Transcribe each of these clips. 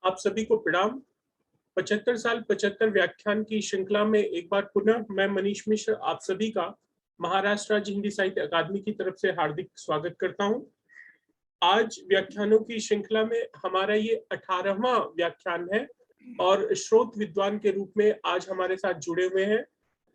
आप सभी को प्रणाम। 75 साल 75 व्याख्यान की श्रृंखला में एक बार पुनः मैं मनीष मिश्र आप सभी का महाराष्ट्र राज्य हिंदी साहित्य अकादमी की तरफ से हार्दिक स्वागत करता हूं। आज व्याख्यानों की श्रृंखला में हमारा ये 18वां व्याख्यान है और श्रोत विद्वान के रूप में आज हमारे साथ जुड़े हुए हैं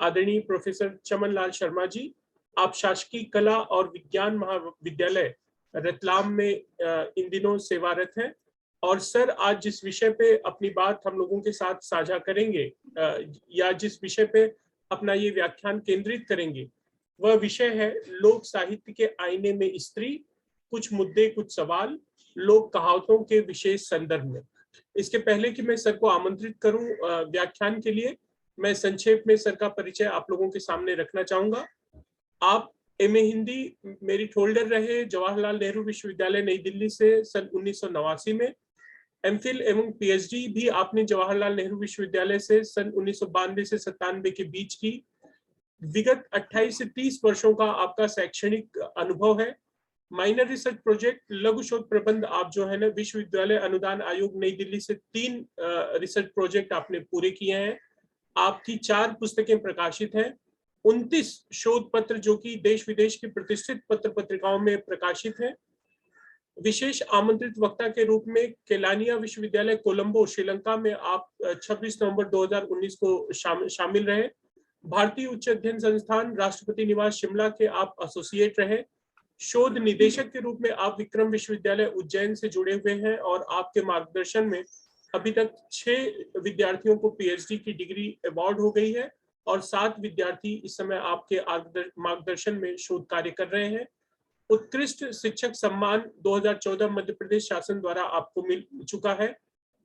आदरणीय प्रोफेसर चमन लाल शर्मा जी। आप शासकीय कला और विज्ञान महाविद्यालय रतलाम में इन दिनों सेवारत हैं और सर आज जिस विषय पे अपनी बात हम लोगों के साथ साझा करेंगे या जिस विषय पे अपना ये व्याख्यान केंद्रित करेंगे वह विषय है लोक साहित्य के आईने में स्त्री, कुछ मुद्दे कुछ सवाल, लोक कहावतों के विशेष संदर्भ में। इसके पहले कि मैं सर को आमंत्रित करूं व्याख्यान के लिए, मैं संक्षेप में सर का परिचय आप लोगों के सामने रखना चाहूंगा। आप एमए हिंदी मेरिट होल्डर रहे जवाहरलाल नेहरू विश्वविद्यालय नई दिल्ली से सन 1989 में। एमफिल एवं पीएचडी भी आपने जवाहरलाल नेहरू विश्वविद्यालय से सन 1992 से 97 के बीच की। विगत 28 से 30 वर्षों का आपका शैक्षणिक अनुभव है। माइनर रिसर्च प्रोजेक्ट लघु शोध प्रबंध आप जो है ना विश्वविद्यालय अनुदान आयोग नई दिल्ली से 3 रिसर्च प्रोजेक्ट आपने पूरे किए हैं। आपकी 4 पुस्तकें प्रकाशित हैं, 29 शोध पत्र जो कि देश विदेश की प्रतिष्ठित पत्र पत्रिकाओं में प्रकाशित हैं। विशेष आमंत्रित वक्ता के रूप में केलानिया विश्वविद्यालय कोलंबो श्रीलंका में आप 26 नवंबर 2019 को शामिल रहे। भारतीय उच्च अध्ययन संस्थान राष्ट्रपति निवास शिमला के आप एसोसिएट रहे। शोध निदेशक के रूप में आप विक्रम विश्वविद्यालय उज्जैन से जुड़े हुए हैं और आपके मार्गदर्शन में अभी तक 6 विद्यार्थियों को पीएचडी की डिग्री अवार्ड हो गई है और 7 विद्यार्थी इस समय आपके मार्गदर्शन में शोध कार्य कर रहे हैं। उत्कृष्ट शिक्षक सम्मान 2014 मध्य प्रदेश शासन द्वारा आपको मिल चुका है।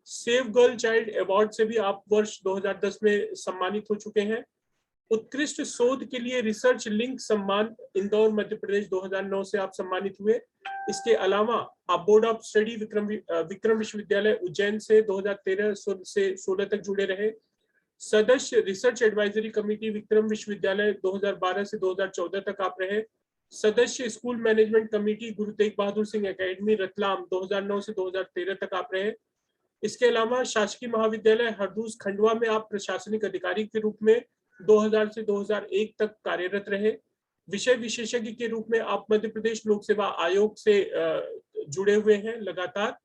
सेव गर्ल चाइल्ड अवार्ड से भी आप वर्ष 2010 में सम्मानित हो चुके हैं। उत्कृष्ट शोध के लिए रिसर्च लिंक सम्मान इंदौर मध्य प्रदेश 2009 से आप सम्मानित हुए। इसके अलावा आप बोर्ड ऑफ स्टडी विक्रम विश्वविद्यालय उज्जैन से 2013 से 16 तक जुड़े रहे। सदस्य रिसर्च एडवाइजरी कमेटी विक्रम विश्वविद्यालय 2012 से 2014 तक आप रहे। सदस्य school management committee Guru Tegh Bahadur Singh academy Ratlam 2009 से 2013 तक आप रहे। इसके अलावा शासकीय महाविद्यालय हरदूस खंडवा में आप प्रशासनिक अधिकारी के रूप में 2000 से 2001 तक कार्यरत रहे। विषय विशेषज्ञ के रूप में आप मध्य प्रदेश लोक सेवा आयोग से जुड़े हुए हैं लगातार।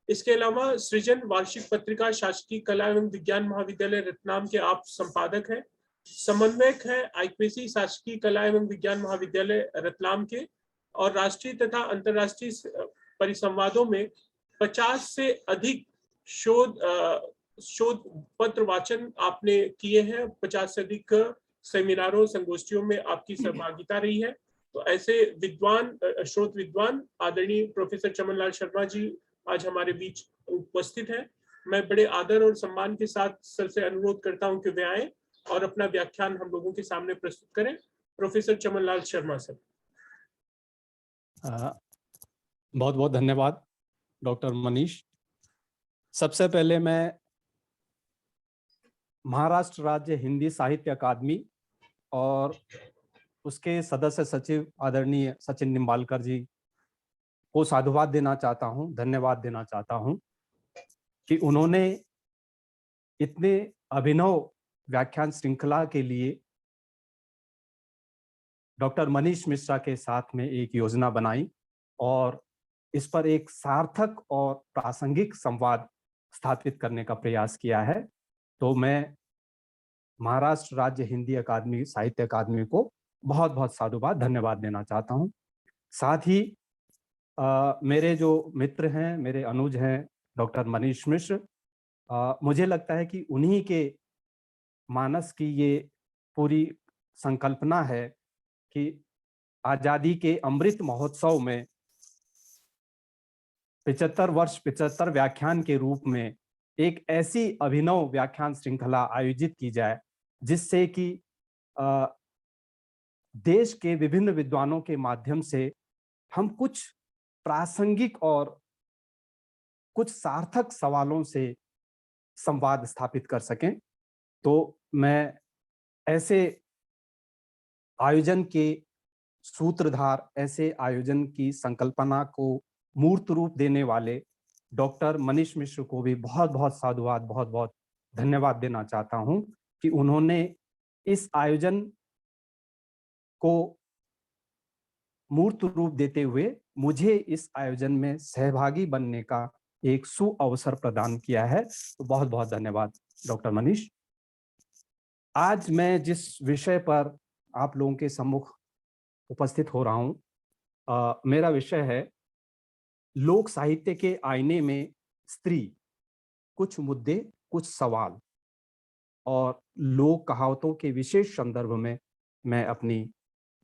इसके अलावा सृजन वार्षिक पत्रिका शासकीय कला एवं विज्ञान महाविद्यालय रतलाम के आप संपादक हैं। समन्वयक है आईपीसी शासकीय कला एवं विज्ञान महाविद्यालय रतलाम के और राष्ट्रीय तथा अंतर्राष्ट्रीय परिसंवादों में 50 से अधिक शोध पत्र वाचन आपने किए हैं। 50 से अधिक सेमिनारों संगोष्ठियों में आपकी सहभागिता रही है। तो ऐसे विद्वान शोध विद्वान आदरणीय प्रोफेसर चमन लाल शर्मा जी आज हमारे बीच उपस्थित हैं। मैं बड़े आदर और सम्मान के साथ सर से अनुरोध करता हूं कि वे आए और अपना व्याख्यान हम लोगों के सामने प्रस्तुत करें। Professor Chaman Lal Sharma sir. बहुत बहुत धन्यवाद डॉक्टर मनीष। सबसे पहले मैं महाराष्ट्र राज्य हिंदी साहित्य अकादमी और उसके सदस्य सचिव आदरणीय सचिन निम्बालकर जी को साधुवाद देना चाहता हूं, धन्यवाद देना चाहता हूं कि उन्होंने इतने अभिनव व्याख्यान श्रृंखला के लिए डॉक्टर मनीष मिश्रा के साथ में एक योजना बनाई और इस पर एक सार्थक और प्रासंगिक संवाद स्थापित करने का प्रयास किया है। तो मैं महाराष्ट्र राज्य हिंदी अकादमी साहित्य अकादमी को बहुत बहुत साधुवाद धन्यवाद देना चाहता हूं। साथ ही मेरे जो मित्र हैं, मेरे अनुज हैं डॉक्टर मनीष मिश्र, मुझे लगता है कि उन्हीं के मानस की ये पूरी संकल्पना है कि आजादी के अमृत महोत्सव में 75 वर्ष 75 व्याख्यान के रूप में एक ऐसी अभिनव व्याख्यान श्रृंखला आयोजित की जाए जिससे कि देश के विभिन्न विद्वानों के माध्यम से हम कुछ प्रासंगिक और कुछ सार्थक सवालों से संवाद स्थापित कर सकें। तो मैं ऐसे आयोजन के सूत्रधार, ऐसे आयोजन की संकल्पना को मूर्त रूप देने वाले डॉक्टर मनीष मिश्र को भी बहुत बहुत साधुवाद, बहुत बहुत धन्यवाद देना चाहता हूं कि उन्होंने इस आयोजन को मूर्त रूप देते हुए मुझे इस आयोजन में सहभागी बनने का एक सुअवसर प्रदान किया है। तो बहुत बहुत धन्यवाद डॉक्टर मनीष। आज मैं जिस विषय पर आप लोगों के सम्मुख उपस्थित हो रहा हूं, मेरा विषय है लोक साहित्य के आईने में स्त्री, कुछ मुद्दे, कुछ सवाल, और लोक कहावतों के विशेष संदर्भ में मैं अपनी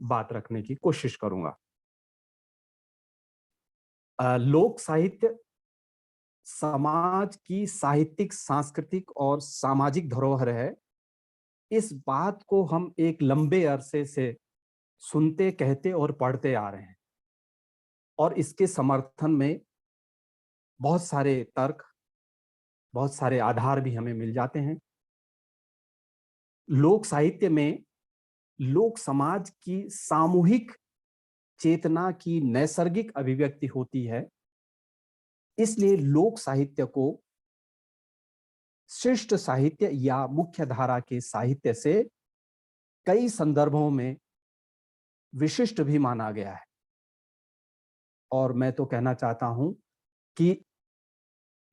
बात रखने की कोशिश करूंगा। लोक साहित्य समाज की साहित्यिक, सांस्कृतिक और सामाजिक धरोहर है। इस बात को हम एक लंबे अरसे से सुनते, कहते और पढ़ते आ रहे हैं, और इसके समर्थन में बहुत सारे तर्क, बहुत सारे आधार भी हमें मिल जाते हैं। लोक साहित्य में लोक समाज की सामूहिक चेतना की नैसर्गिक अभिव्यक्ति होती है। इसलिए लोक साहित्य को शिष्ट साहित्य या मुख्य धारा के साहित्य से कई संदर्भों में विशिष्ट भी माना गया है। और मैं तो कहना चाहता हूं कि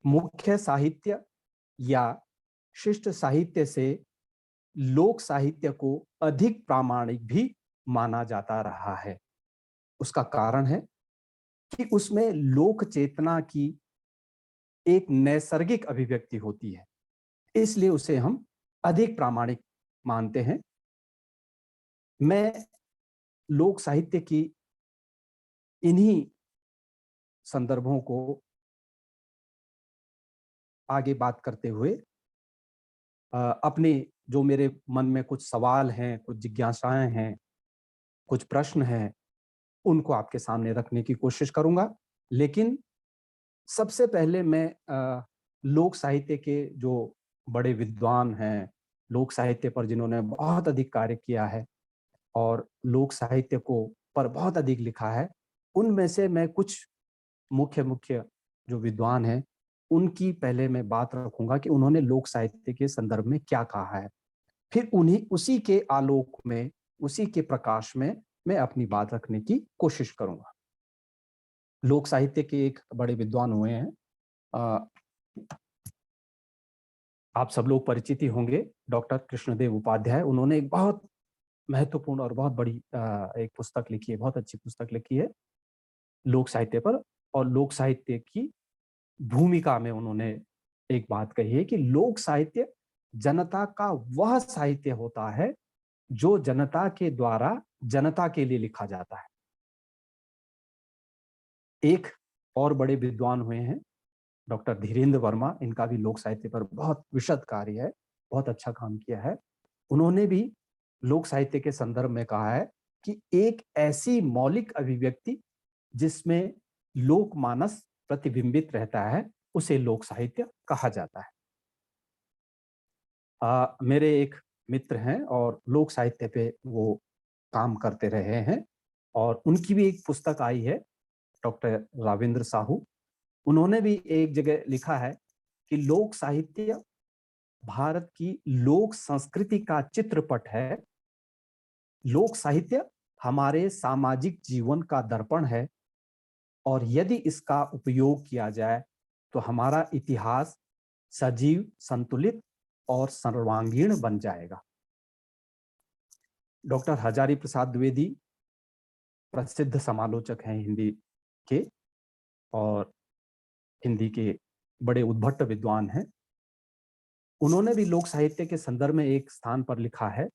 मुख्य साहित्य या शिष्ट साहित्य से लोक साहित्य को अधिक प्रामाणिक भी माना जाता रहा है। उसका कारण है कि उसमें लोक चेतना की एक नैसर्गिक अभिव्यक्ति होती है, इसलिए उसे हम अधिक प्रामाणिक मानते हैं। मैं लोक साहित्य की इन्हीं संदर्भों को आगे बात करते हुए अपने जो मेरे मन में कुछ सवाल हैं, कुछ जिज्ञासाएं हैं, कुछ प्रश्न हैं, उनको आपके सामने रखने की कोशिश करूंगा। लेकिन सबसे पहले मैं लोक साहित्य के जो बड़े विद्वान हैं, लोक साहित्य पर जिन्होंने बहुत अधिक कार्य किया है और लोक साहित्य को पर बहुत अधिक लिखा है, उनमें से मैं कुछ मुख्य मुख्य जो विद्वान हैं, उनकी पहले मैं बात रखूंगा कि उन्होंने लोक साहित्य के संदर्भ में क्या कहा है। फिर उन्हीं उसी के आलोक में, उसी के प्रकाश में मैं अपनी बात रखने की कोशिश करूंगा। लोक साहित्य के एक बड़े विद्वान हुए हैं, आप सब लोग परिचित ही होंगे, डॉक्टर कृष्णदेव उपाध्याय। उन्होंने एक बहुत महत्वपूर्ण और बहुत बड़ी एक पुस्तक लिखी है, बहुत अच्छी पुस्तक लिखी है लोक साहित्य पर। और लोक साहित्य की भूमिका में उन्होंने एक बात कही है कि लोक साहित्य जनता का वह साहित्य होता है जो जनता के द्वारा जनता के लिए लिखा जाता है। एक और बड़े विद्वान हुए हैं डॉक्टर धीरेन्द्र वर्मा, इनका भी लोक साहित्य पर बहुत विशद कार्य है, बहुत अच्छा काम किया है। उन्होंने भी लोक साहित्य के संदर्भ में कहा है कि एक ऐसी मौलिक अभिव्यक्ति जिसमें लोकमानस प्रतिबिंबित रहता है, उसे लोक साहित्य कहा जाता है। मेरे एक मित्र हैं और लोक साहित्य पे वो काम करते रहे हैं, और उनकी भी एक पुस्तक आई है, डॉक्टर राविंद्र साहू। उन्होंने भी एक जगह लिखा है कि लोक साहित्य भारत की लोक संस्कृति का चित्रपट है। लोक साहित्य हमारे सामाजिक जीवन का दर्पण है, और यदि इसका उपयोग किया जाए तो हमारा इतिहास सजीव, संतुलित और सर्वांगीण बन जाएगा। डॉक्टर हजारी प्रसाद द्विवेदी प्रसिद्ध समालोचक हैं हिंदी के, और हिंदी के बड़े उद्भट विद्वान हैं। उन्होंने भी लोक साहित्य के संदर्भ में एक स्थान पर लिखा है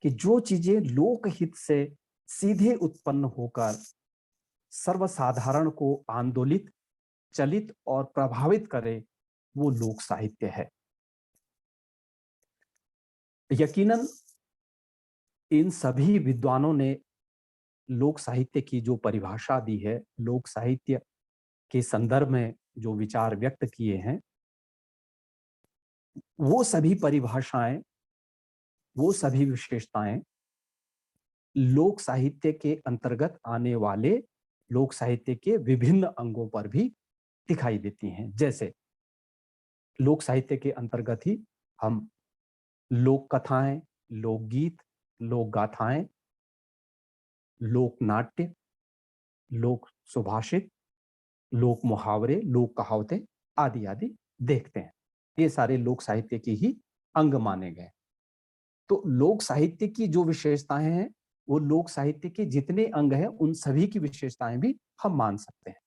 कि जो चीजें लोकहित से सीधे उत्पन्न होकर सर्वसाधारण को आंदोलित, चलित और प्रभावित करे, वो लोक साहित्य है। यकीनन इन सभी विद्वानों ने लोक साहित्य की जो परिभाषा दी है, लोक साहित्य के संदर्भ में जो विचार व्यक्त किए हैं, वो सभी परिभाषाएं, वो सभी विशेषताएं लोक साहित्य के अंतर्गत आने वाले लोक साहित्य के विभिन्न अंगों पर भी दिखाई देती हैं। जैसे लोक साहित्य के अंतर्गत ही हम लोक कथाएं, लोकगीत, लोक गाथाएं, लोक नाट्य, लोक सुभाषित, लोक मुहावरे, लोक कहावतें आदि आदि देखते हैं। ये सारे लोक साहित्य के ही अंग माने गए। तो लोक साहित्य की जो विशेषताएं हैं वो लोक साहित्य के जितने अंग हैं उन सभी की विशेषताएं भी हम मान सकते हैं।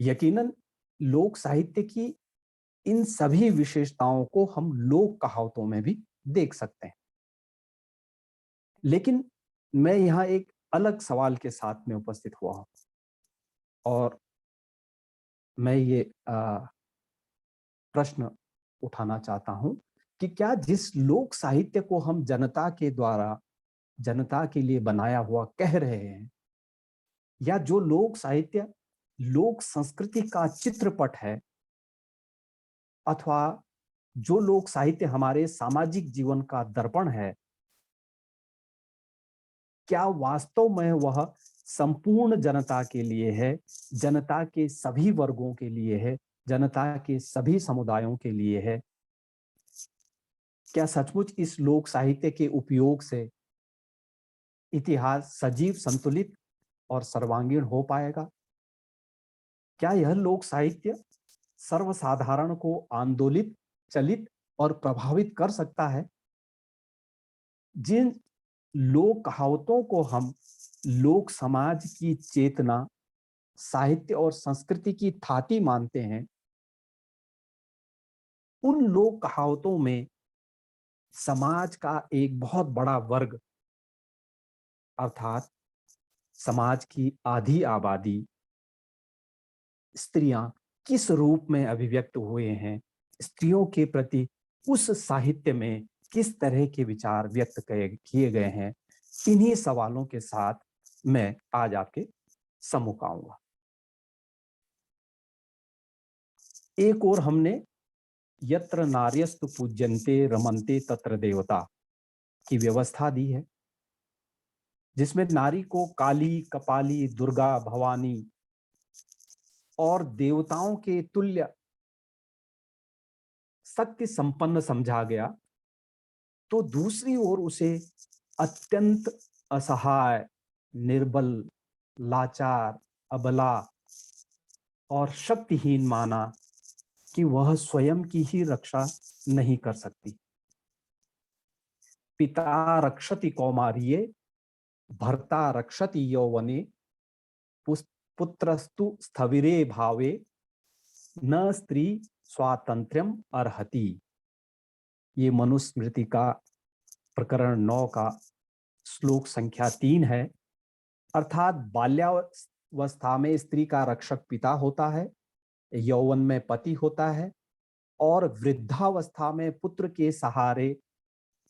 यकीनन लोक साहित्य की इन सभी विशेषताओं को हम लोक कहावतों में भी देख सकते हैं। लेकिन मैं यहां एक अलग सवाल के साथ में उपस्थित हुआ हूं और मैं ये प्रश्न उठाना चाहता हूं कि क्या जिस लोक साहित्य को हम जनता के द्वारा जनता के लिए बनाया हुआ कह रहे हैं, या जो लोक साहित्य लोक संस्कृति का चित्रपट है, अथवा जो लोक साहित्य हमारे सामाजिक जीवन का दर्पण है, क्या वास्तव में वह संपूर्ण जनता के लिए है, जनता के सभी वर्गों के लिए है, जनता के सभी समुदायों के लिए है? क्या सचमुच इस लोक साहित्य के उपयोग से इतिहास सजीव, संतुलित और सर्वांगीण हो पाएगा? क्या यह लोक साहित्य सर्वसाधारण को आंदोलित, चलित और प्रभावित कर सकता है? जिन लोक कहावतों को हम लोक समाज की चेतना, साहित्य और संस्कृति की थाती मानते हैं, उन लोक कहावतों में समाज का एक बहुत बड़ा वर्ग, अर्थात समाज की आधी आबादी, स्त्रियां किस रूप में अभिव्यक्त हुए हैं, स्त्रियों के प्रति उस साहित्य में किस तरह के विचार व्यक्त किए गए हैं, इन्हीं सवालों के साथ मैं आज आपके सम्मुख आऊंगा। एक और हमने यत्र नार्यस्तु पूज्यन्ते रमन्ते तत्र देवता की व्यवस्था दी है, जिसमें नारी को काली, कपाली, दुर्गा, भवानी और देवताओं के तुल्य शक्ति संपन्न समझा गया, तो दूसरी ओर उसे अत्यंत असहाय, निर्बल, लाचार, अबला और शक्तिहीन माना कि वह स्वयं की ही रक्षा नहीं कर सकती। पिता रक्षति कौमार्ये, भर्ता रक्षति यौवने, पुत्रस्तु स्थविरे भावे, न स्त्री स्वातंत्र्यम अर्हति। ये मनुस्मृति का प्रकरण 9 का श्लोक संख्या 3 है। अर्थात बाल्यावस्था में स्त्री का रक्षक पिता होता है, यौवन में पति होता है और वृद्धावस्था में पुत्र के सहारे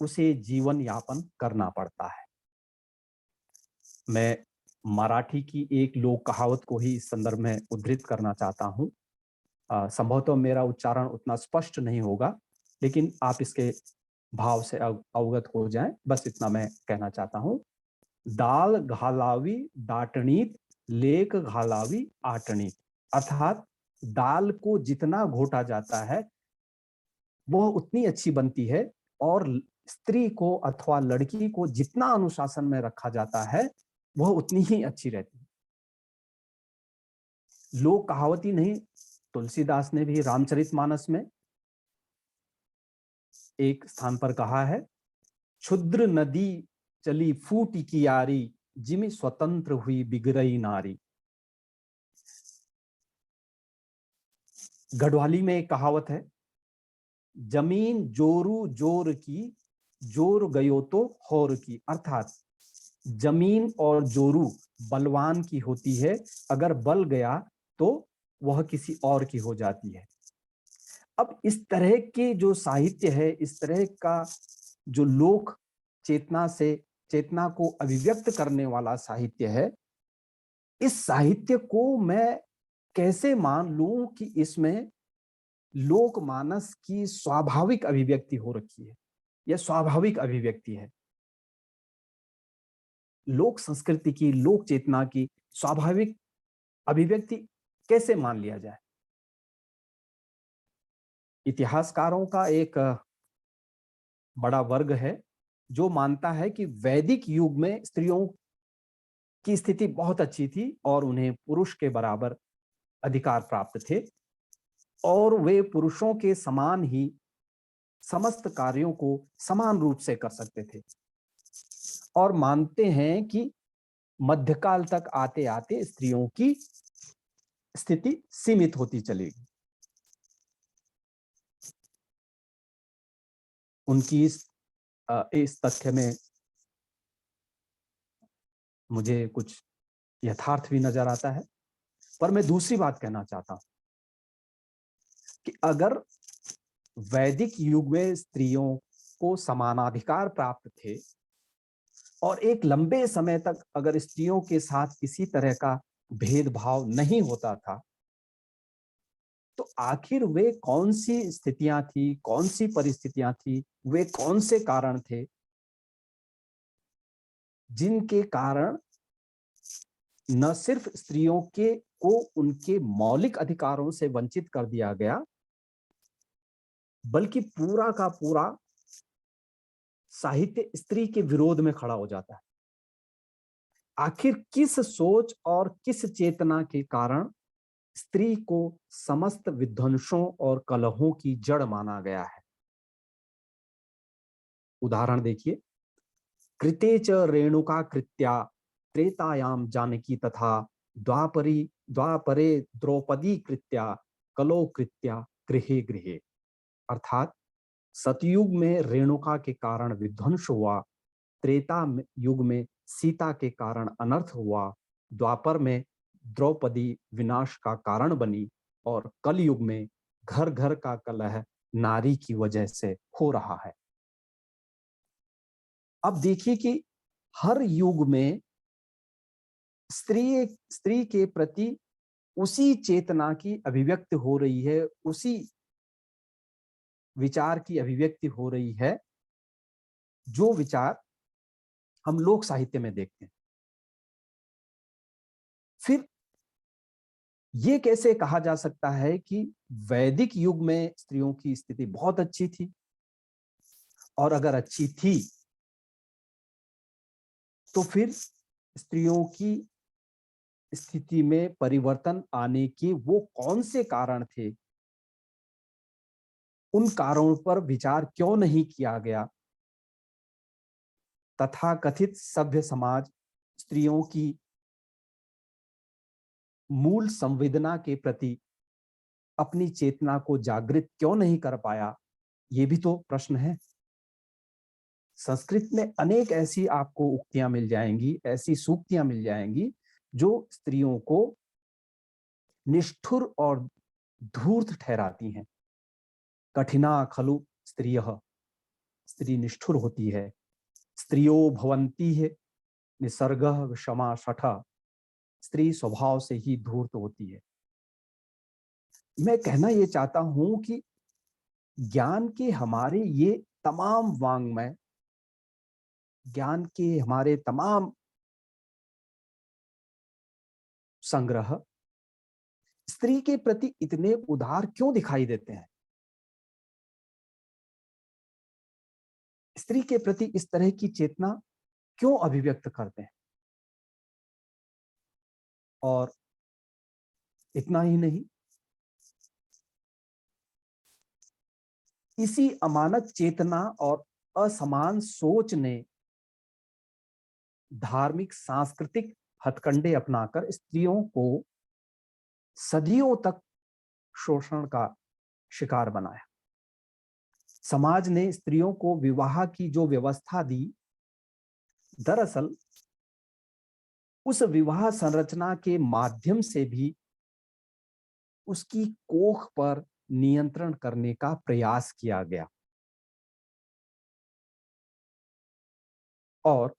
उसे जीवन यापन करना पड़ता है। मैं मराठी की एक लोक कहावत को ही इस संदर्भ में उद्धृत करना चाहता हूं। संभवतः मेरा उच्चारण उतना स्पष्ट नहीं होगा, लेकिन आप इसके भाव से अवगत हो जाएं, बस इतना मैं कहना चाहता हूं। दाल घालावी डाटणीत, लेक घालावी आटणीत। अर्थात दाल को जितना घोटा जाता है वह उतनी अच्छी बनती है, और स्त्री को अथवा लड़की को जितना अनुशासन में रखा जाता है वह उतनी ही अच्छी रहती है। लोक कहावत ही नहीं, तुलसीदास ने भी रामचरितमानस में एक स्थान पर कहा है, क्षुद्र नदी चली फूट कियारी, जिमि स्वतंत्र हुई बिगड़ई नारी। गढ़वाली में एक कहावत है, जमीन जोरू जोर की, जोर गयो तो होर की। अर्थात जमीन और जोरू बलवान की होती है, अगर बल गया तो वह किसी और की हो जाती है। अब इस तरह के जो साहित्य है, इस तरह का जो लोक चेतना को अभिव्यक्त करने वाला साहित्य है, इस साहित्य को मैं कैसे मान लूं कि इसमें लोकमानस की स्वाभाविक अभिव्यक्ति हो रखी है, यह स्वाभाविक अभिव्यक्ति है, लोक संस्कृति की, लोक चेतना की स्वाभाविक अभिव्यक्ति कैसे मान लिया जाए? इतिहासकारों का एक बड़ा वर्ग है जो मानता है कि वैदिक युग में स्त्रियों की स्थिति बहुत अच्छी थी और उन्हें पुरुष के बराबर अधिकार प्राप्त थे और वे पुरुषों के समान ही समस्त कार्यों को समान रूप से कर सकते थे, और मानते हैं कि मध्यकाल तक आते आते स्त्रियों की स्थिति सीमित होती चलेगी। उनकी इस तथ्य में मुझे कुछ यथार्थ भी नजर आता है, पर मैं दूसरी बात कहना चाहता हूं कि अगर वैदिक युग में स्त्रियों को समानाधिकार प्राप्त थे और एक लंबे समय तक अगर स्त्रियों के साथ किसी तरह का भेदभाव नहीं होता था, तो आखिर वे कौन सी स्थितियां थी, कौन सी परिस्थितियां थी, वे कौन से कारण थे जिनके कारण न सिर्फ स्त्रियों के को उनके मौलिक अधिकारों से वंचित कर दिया गया, बल्कि पूरा का पूरा साहित्य स्त्री के विरोध में खड़ा हो जाता है। आखिर किस सोच और किस चेतना के कारण स्त्री को समस्त विध्वंसों और कलहों की जड़ माना गया है? उदाहरण देखिए, कृते च रेणुका कृत्या त्रेतायाम जानकी तथा द्वापरे द्रौपदी कृत्या कलो कृत्या गृहे गृहे। अर्थात सतयुग में रेणुका के कारण विध्वंस हुआ, त्रेता युग में सीता के कारण अनर्थ हुआ, द्वापर में द्रौपदी विनाश का कारण बनी और कलयुग में घर घर का कलह नारी की वजह से हो रहा है। अब देखिए कि हर युग में स्त्री के प्रति उसी चेतना की अभिव्यक्ति हो रही है, उसी विचार की अभिव्यक्ति हो रही है जो विचार हम लोक साहित्य में देखते हैं। फिर ये कैसे कहा जा सकता है कि वैदिक युग में स्त्रियों की स्थिति बहुत अच्छी थी, और अगर अच्छी थी तो फिर स्त्रियों की स्थिति में परिवर्तन आने के वो कौन से कारण थे? उन कारणों पर विचार क्यों नहीं किया गया? तथाकथित सभ्य समाज स्त्रियों की मूल संवेदना के प्रति अपनी चेतना को जागृत क्यों नहीं कर पाया? ये भी तो प्रश्न है। संस्कृत में अनेक ऐसी आपको उक्तियां मिल जाएंगी, ऐसी सूक्तियां मिल जाएंगी जो स्त्रियों को निष्ठुर और धूर्त ठहराती हैं। कठिना खलु स्त्रियः, स्त्री निष्ठुर होती है। स्त्रियो भवन्ति है निसर्गः क्षमा शठः, स्त्री स्वभाव से ही धूर्त होती है। मैं कहना ये चाहता हूं कि ज्ञान के हमारे ये तमाम वाङ्मय, ज्ञान के हमारे तमाम संग्रह स्त्री के प्रति इतने उदार क्यों दिखाई देते हैं? स्त्री के प्रति इस तरह की चेतना क्यों अभिव्यक्त करते हैं? और इतना ही नहीं, इसी अमानत चेतना और असमान सोच ने धार्मिक सांस्कृतिक हथकंडे अपनाकर स्त्रियों को सदियों तक शोषण का शिकार बनाया। समाज ने स्त्रियों को विवाह की जो व्यवस्था दी, दरअसल उस विवाह संरचना के माध्यम से भी उसकी कोख पर नियंत्रण करने का प्रयास किया गया, और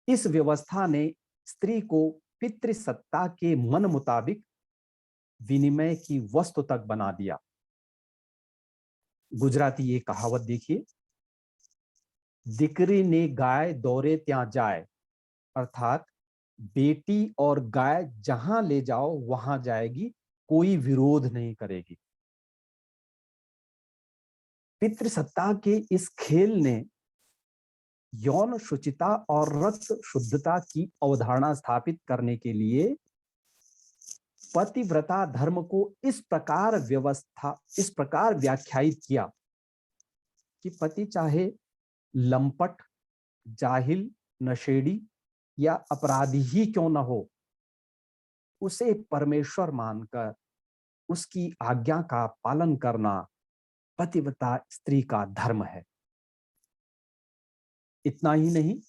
इस व्यवस्था ने स्त्री को पितृसत्ता के मन मुताबिक विनिमय की वस्तु तक बना दिया। गुजराती ये कहावत देखिए, दिकरी ने गाय दौरे त्या जाए, अर्थात बेटी और गाय जहां ले जाओ वहां जाएगी, कोई विरोध नहीं करेगी। पितृसत्ता के इस खेल ने यौन शुचिता और रक्त शुद्धता की अवधारणा स्थापित करने के लिए पतिव्रता धर्म को इस प्रकार व्याख्यायित किया कि पति चाहे लंपट, जाहिल, नशेड़ी या अपराधी ही क्यों न हो, उसे परमेश्वर मानकर उसकी आज्ञा का पालन करना पतिव्रता स्त्री का धर्म है। इतना ही नहीं,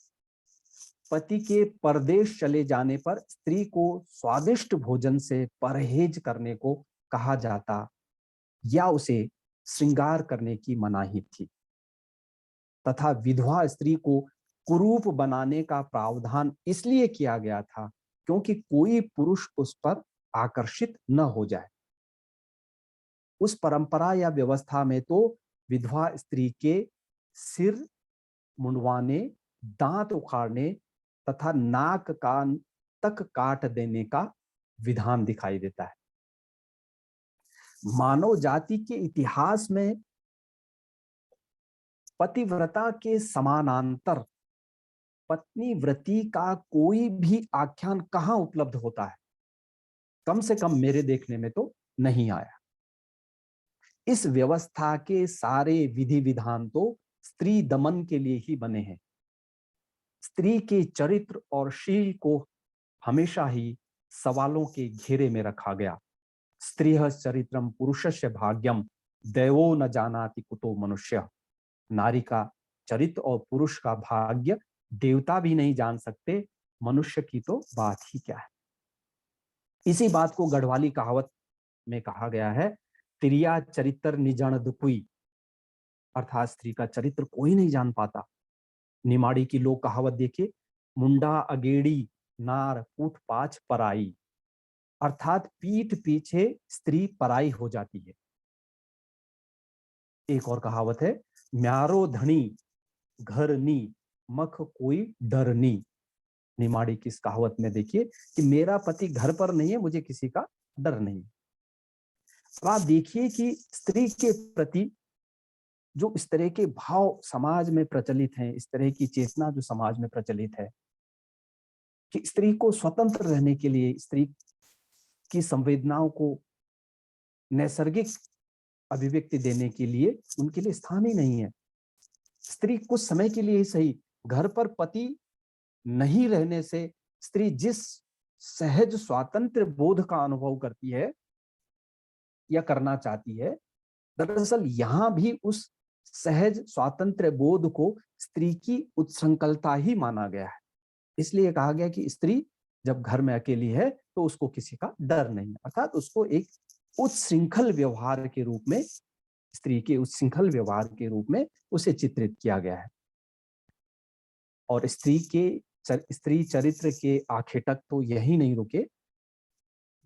पति के परदेश चले जाने पर स्त्री को स्वादिष्ट भोजन से परहेज करने को कहा जाता या उसे श्रृंगार करने की मनाही थी, तथा विधवा स्त्री को कुरूप बनाने का प्रावधान इसलिए किया गया था क्योंकि कोई पुरुष उस पर आकर्षित न हो जाए। उस परंपरा या व्यवस्था में तो विधवा स्त्री के सिर मुंडवाने, दांत उखाड़ने तथा नाक कान तक काट देने का विधान दिखाई देता है। मानव जाति के इतिहास में पतिव्रता के समानांतर पत्नी व्रती का कोई भी आख्यान कहां उपलब्ध होता है? कम से कम मेरे देखने में तो नहीं आया। इस व्यवस्था के सारे विधि विधान तो स्त्री दमन के लिए ही बने हैं। स्त्री के चरित्र और शील को हमेशा ही सवालों के घेरे में रखा गया। स्त्रियः चरित्रम पुरुषस्य भाग्यम दैवो न जानाति कुतो मनुष्य। नारी का चरित्र और पुरुष का भाग्य देवता भी नहीं जान सकते, मनुष्य की तो बात ही क्या है। इसी बात को गढ़वाली कहावत में कहा गया है, तिरिया चरित्र निजन दुकुई, अर्थात स्त्री का चरित्र कोई नहीं जान पाता। निमाड़ी की लोक कहावत देखिए, मुंडा अगेड़ी नार पूठ पाछ पराई, अर्थात पीठ पीछे स्त्री पराई हो जाती है। एक और कहावत है, म्यारो धनी घर नी मख कोई डर नी। निमाड़ी की इस कहावत में देखिए कि मेरा पति घर पर नहीं है, मुझे किसी का डर नहीं। अब आप देखिए कि स्त्री के प्रति जो इस तरह के भाव समाज में प्रचलित हैं, इस तरह की चेतना जो समाज में प्रचलित है कि स्त्री को स्वतंत्र रहने के लिए, स्त्री की संवेदनाओं को नैसर्गिक अभिव्यक्ति देने के लिए उनके लिए स्थान ही नहीं है। स्त्री कुछ समय के लिए ही सही, घर पर पति नहीं रहने से स्त्री जिस सहज स्वातंत्र बोध का अनुभव करती है या करना चाहती है, दरअसल यहां भी उस सहज स्वातंत्र बोध को स्त्री की उत्संकलता ही माना गया है। इसलिए कहा गया कि स्त्री जब घर में अकेली है तो उसको किसी का डर नहीं, अर्थात उसको एक उच्छृंखल व्यवहार के रूप में, स्त्री के उच्छृंखल व्यवहार के रूप में उसे चित्रित किया गया है। और स्त्री चरित्र के आखेटक तो यही नहीं रुके,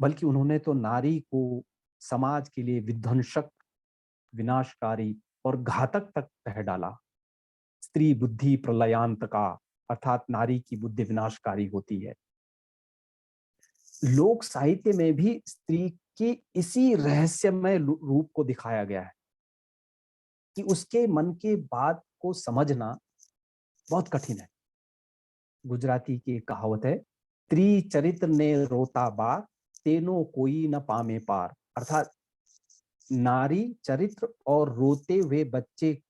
बल्कि उन्होंने तो नारी को समाज के लिए विध्वंसक, विनाशकारी और घातक तक कह डाला। स्त्री बुद्धि प्रलयांत का, अर्थात नारी की बुद्धि विनाशकारी होती है। लोक साहित्य में भी स्त्री के इसी रहस्यमय रूप को दिखाया गया है कि उसके मन के बात को समझना बहुत कठिन है। गुजराती की एक कहावत है, स्त्री चरित्र ने रोता बार तेनो कोई न पामे पार, अर्थात नारी चरित्र और रोते हुए बच्चे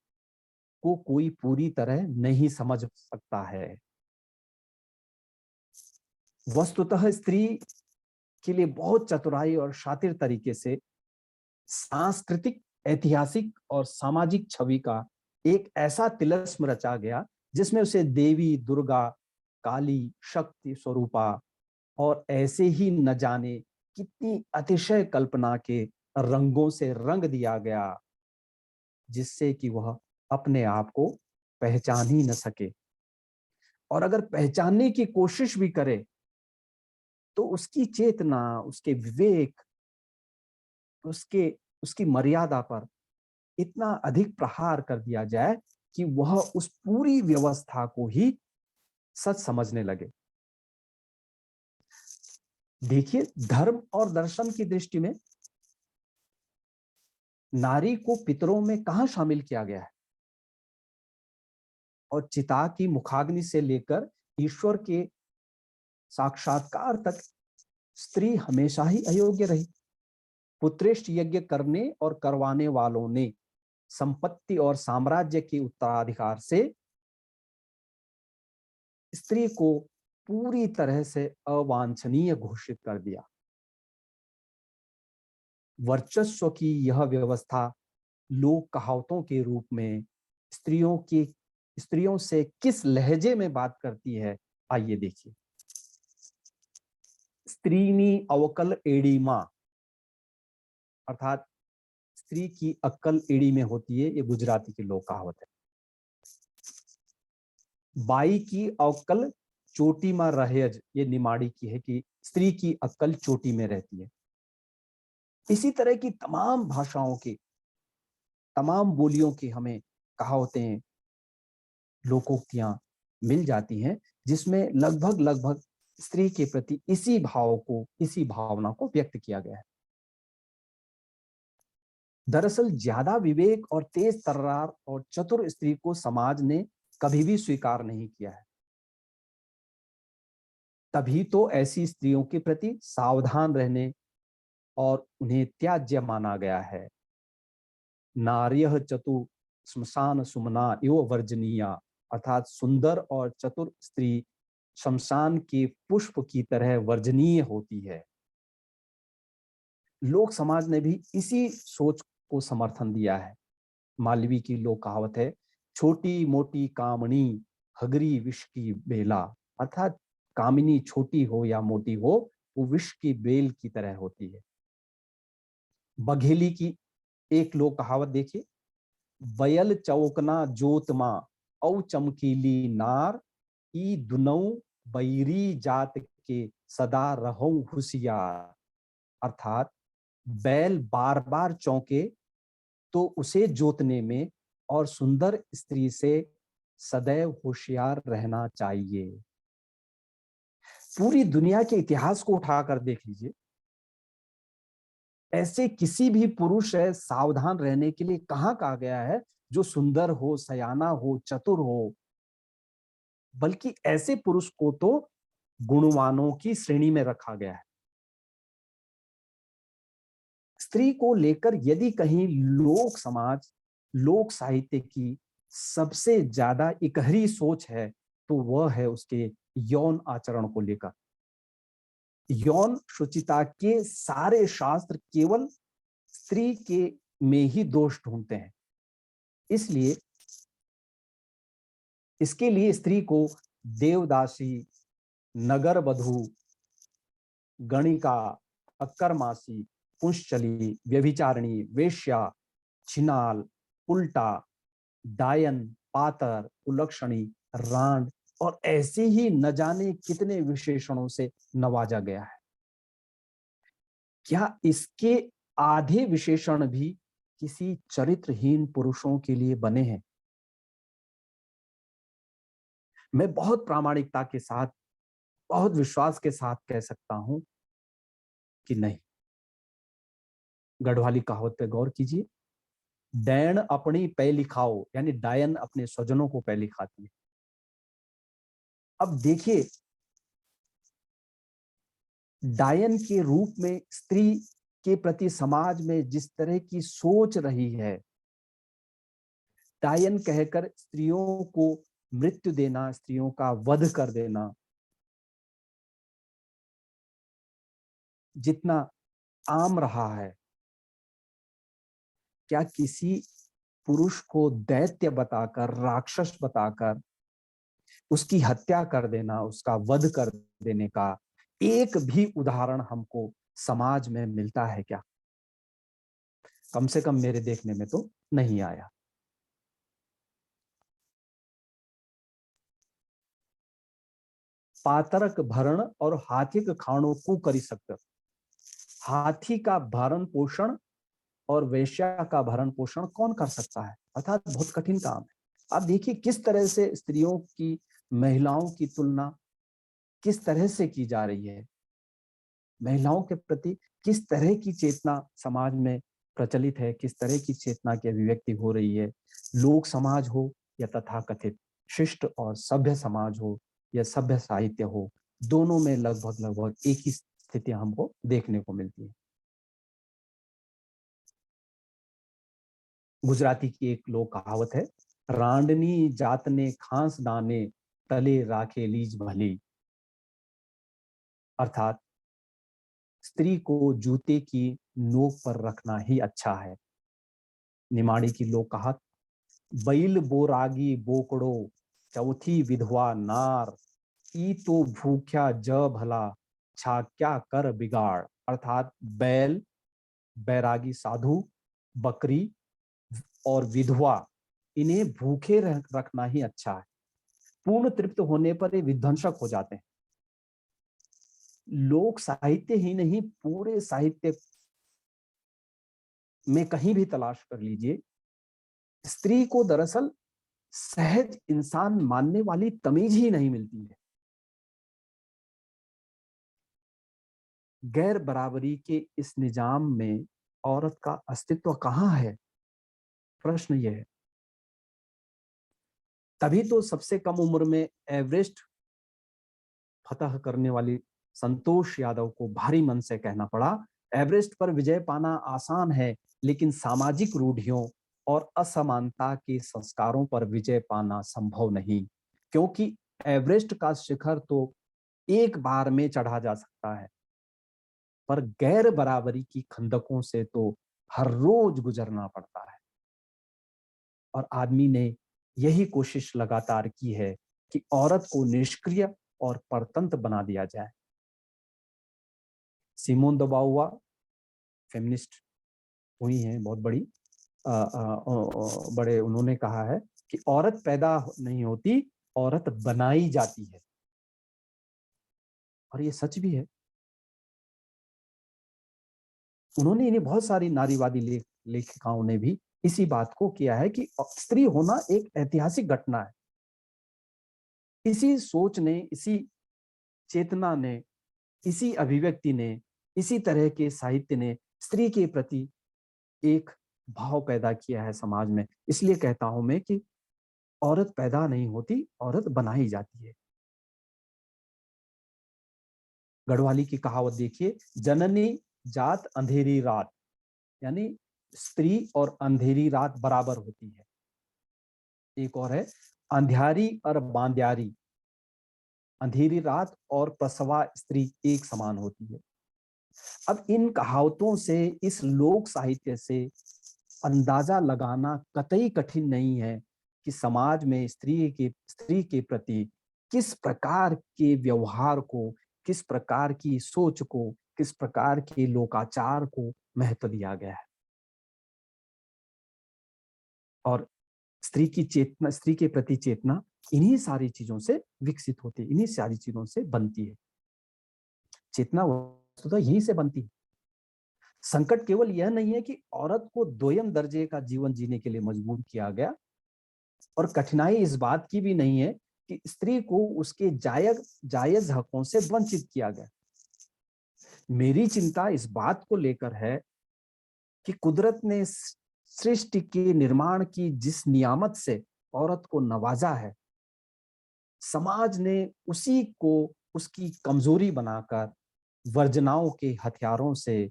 को कोई पूरी तरह नहीं समझ सकता है। वस्तुतः स्त्री के लिए बहुत चतुराई और शातिर तरीके से सांस्कृतिक, ऐतिहासिक और सामाजिक छवि का एक ऐसा तिलस्म रचा गया जिसमें उसे देवी, दुर्गा, काली, शक्ति स्वरूपा और ऐसे ही न जाने कितनी अतिशय कल्पना के रंगों से रंग दिया गया, जिससे कि वह अपने आप को पहचान ही न सके। और अगर पहचानने की कोशिश भी करे तो उसकी चेतना, उसके विवेक, उसकी मर्यादा पर इतना अधिक प्रहार कर दिया जाए कि वह उस पूरी व्यवस्था को ही सच समझने लगे। देखिए, धर्म और दर्शन की दृष्टि में नारी को पितरों में कहां शामिल किया गया है, और चिता की मुखाग्नि से लेकर ईश्वर के साक्षात्कार तक स्त्री हमेशा ही अयोग्य रही। पुत्रेष्ट यज्ञ करने और करवाने वालों ने संपत्ति और साम्राज्य के उत्तराधिकार से स्त्री को पूरी तरह से अवांछनीय घोषित कर दिया। वर्चस्व की यह व्यवस्था लोक कहावतों के रूप में स्त्रियों से किस लहजे में बात करती है, आइए देखिए। स्त्रीनी अवकल एड़ीमा, अर्थात स्त्री की अक्कल एड़ी में होती है, ये गुजराती की लोक कहावत है। बाई की अक्कल चोटी में रहेज, ये निमाड़ी की है कि स्त्री की अक्कल चोटी में रहती है। इसी तरह की तमाम भाषाओं की, तमाम बोलियों की हमें कहावतें, लोकोक्तियां मिल जाती हैं, जिसमें लगभग स्त्री के प्रति इसी भाव को, इसी भावना को व्यक्त किया गया है। दरअसल ज्यादा विवेक और तेज तर्रार और चतुर स्त्री को समाज ने कभी भी स्वीकार नहीं किया है। तभी तो ऐसी स्त्रियों के प्रति सावधान रहने और उन्हें त्याज्य माना गया है। नार्यः चतु श्मशान सुमना एव वर्जनीया, अर्थात सुंदर और चतुर स्त्री शमशान के पुष्प की तरह वर्जनीय होती है। लोक समाज ने भी इसी सोच को समर्थन दिया है। मालवी की लोक कहावत है, छोटी मोटी कामनी हगरी विष की बेला, अर्थात कामिनी छोटी हो या मोटी हो, वो विष की बेल की तरह होती है। बघेली की एक लोक कहावत देखिए, बयल चौकना जोतमा औ चमकीली नार, ई दुनऊ बैरी जात के सदा रहूं होशियार, अर्थात बैल बार बार चौंके तो उसे जोतने में और सुंदर स्त्री से सदैव होशियार रहना चाहिए। पूरी दुनिया के इतिहास को उठाकर देख लीजिए, ऐसे किसी भी पुरुष है सावधान रहने के लिए कहां कहा गया है जो सुंदर हो, सयाना हो, चतुर हो, बल्कि ऐसे पुरुष को तो गुणवानों की श्रेणी में रखा गया है। स्त्री को लेकर यदि कहीं लोक समाज, लोक साहित्य की सबसे ज्यादा इकहरी सोच है, तो वह है उसके यौन आचरण को लेकर। यौन शुचिता के सारे शास्त्र केवल स्त्री के में ही दोष ढूंढते हैं। इसलिए इसके लिए स्त्री को देवदासी, नगर वधू, गणिका, अक्करमासी, पुंश्चली, व्यभिचारिणी, वेश्या, छिनाल, उल्टा, डायन, पातर, कुलक्षणी, रांड और ऐसे ही न जाने कितने विशेषणों से नवाजा गया है। क्या इसके आधे विशेषण भी किसी चरित्रहीन पुरुषों के लिए बने हैं? मैं बहुत प्रामाणिकता के साथ, बहुत विश्वास के साथ कह सकता हूं कि नहीं। गढ़वाली कहावत पे गौर कीजिए, डैन अपनी पै लिखाओ, यानी डायन अपने स्वजनों को पै लिखाती है। अब देखिए, डायन के रूप में स्त्री के प्रति समाज में जिस तरह की सोच रही है, डायन कहकर स्त्रियों को मृत्यु देना, स्त्रियों का वध कर देना, जितना आम रहा है, क्या किसी पुरुष को दैत्य बताकर, राक्षस बताकर उसकी हत्या कर देना, उसका वध कर देने का एक भी उदाहरण हमको समाज में मिलता है क्या? कम से कम मेरे देखने में तो नहीं आया। पातरक भरण और हाथी के खाणों को करी सकते। हाथी का भरण पोषण और वेश्या का भरण पोषण कौन कर सकता है? अर्थात बहुत कठिन काम है। अब देखिए किस तरह से स्त्रियों की, महिलाओं की तुलना किस तरह से की जा रही है। महिलाओं के प्रति किस तरह की चेतना समाज में प्रचलित है, किस तरह की चेतना की अभिव्यक्ति हो रही है। लोक समाज हो या तथाकथित शिष्ट और सभ्य समाज हो या सभ्य साहित्य हो, दोनों में लगभग लगभग एक ही स्थिति हमको देखने को मिलती है। गुजराती की एक लोक कहावत है, रांडनी जात ने खांस दाने तले राखे लीज भली। अर्थात स्त्री को जूते की नोक पर रखना ही अच्छा है। निमाड़ी की लोक कहावत, बैल बोरागी बोकड़ो चौथी विधवा नार, ई तो भूख्या ज भला छा क्या कर बिगाड़। अर्थात बैल, बैरागी साधु, बकरी और विधवा, इन्हें भूखे रखना ही अच्छा है। पूर्ण तृप्त होने पर ये विध्वंसक हो जाते हैं। लोक साहित्य ही नहीं, पूरे साहित्य में कहीं भी तलाश कर लीजिए, स्त्री को दरअसल सहज इंसान मानने वाली तमीज ही नहीं मिलती है। गैर बराबरी के इस निजाम में औरत का अस्तित्व कहाँ है, प्रश्न यह है। तभी तो सबसे कम उम्र में एवरेस्ट फतह करने वाली संतोष यादव को भारी मन से कहना पड़ा, एवरेस्ट पर विजय पाना आसान है, लेकिन सामाजिक रूढ़ियों और असमानता के संस्कारों पर विजय पाना संभव नहीं, क्योंकि एवरेस्ट का शिखर तो एक बार में चढ़ा जा सकता है, पर गैर बराबरी की खंदकों से तो हर रोज गुजरना पड़ता है। और आदमी ने यही कोशिश लगातार की है कि औरत को निष्क्रिय और परतंत्र बना दिया जाए। सिमोन द बाउवा फेमिनिस्ट हुई हैं, बहुत बड़ी बड़े उन्होंने कहा है कि औरत पैदा नहीं होती, औरत बनाई जाती है। और ये सच भी है। उन्होंने इन्हें बहुत सारी नारीवादी लेखिकाओं ने भी इसी बात को किया है कि स्त्री होना एक ऐतिहासिक घटना है। इसी सोच ने, इसी चेतना ने, इसी अभिव्यक्ति ने, इसी तरह के साहित्य ने स्त्री के प्रति एक भाव पैदा किया है समाज में। इसलिए कहता हूं मैं कि औरत पैदा नहीं होती, औरत बनाई जाती है। गढ़वाली की कहावत देखिए, जननी जात अंधेरी रात, यानी स्त्री और अंधेरी रात बराबर होती है। एक और है, अंधियारी और बांध्यारी, अंधेरी रात और प्रसवा स्त्री एक समान होती है। अब इन कहावतों से, इस लोक साहित्य से अंदाजा लगाना कतई कठिन नहीं है कि समाज में स्त्री के प्रति किस प्रकार के व्यवहार को, किस प्रकार की सोच को, किस प्रकार के लोकाचार को महत्व दिया गया है। और स्त्री की चेतना, स्त्री के प्रति चेतना इन्हीं सारी चीजों से विकसित होती है, इन्हीं सारी चीजों से बनती है। चेतना वस्तुतः यहीं से बनती है। संकट केवल यह नहीं है कि औरत को दोयम दर्जे का जीवन जीने के लिए मजबूर किया गया, और कठिनाई इस बात की भी नहीं है कि स्त्री को उसके जायज हकों से वंचित किया गया। मेरी चिंता इस बात को लेकर है कि कुदरत ने सृष्टि के निर्माण की जिस नियामत से औरत को नवाजा है, समाज ने उसी को उसकी कमजोरी बनाकर वर्जनाओं के हथियारों से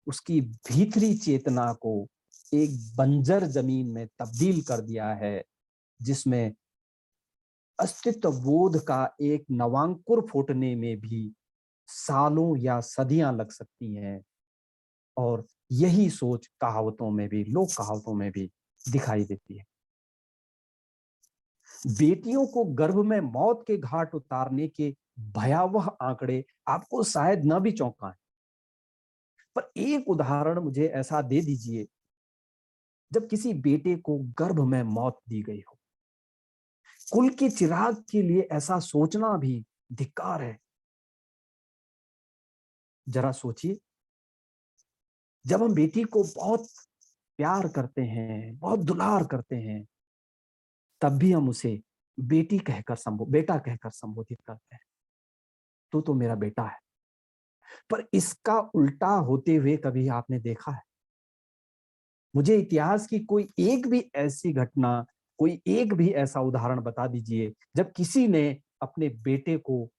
उसकी भीतरी चेतना को एक बंजर जमीन में तब्दील कर दिया है, जिसमें अस्तित्व बोध का एक नवांकुर फूटने में भी सालों या सदियां लग सकती हैं। और यही सोच कहावतों में भी, लोक कहावतों में भी दिखाई देती है। बेटियों को गर्भ में मौत के घाट उतारने के भयावह आंकड़े आपको शायद न भी चौंकाएं, पर एक उदाहरण मुझे ऐसा दे दीजिए जब किसी बेटे को गर्भ में मौत दी गई हो। कुल के चिराग के लिए ऐसा सोचना भी धिक्कार है। जरा सोचिए, जब हम बेटी को बहुत प्यार करते हैं, बहुत दुलार करते हैं, तब भी हम उसे बेटा कहकर संबोधित करते हैं। तो मेरा बेटा है। पर इसका उल्टा होते हुए कभी आपने देखा है? मुझे इतिहास की कोई एक भी ऐसी घटना, कोई एक भी ऐसा उदाहरण बता दीजिए जब किसी ने अपने बेटे को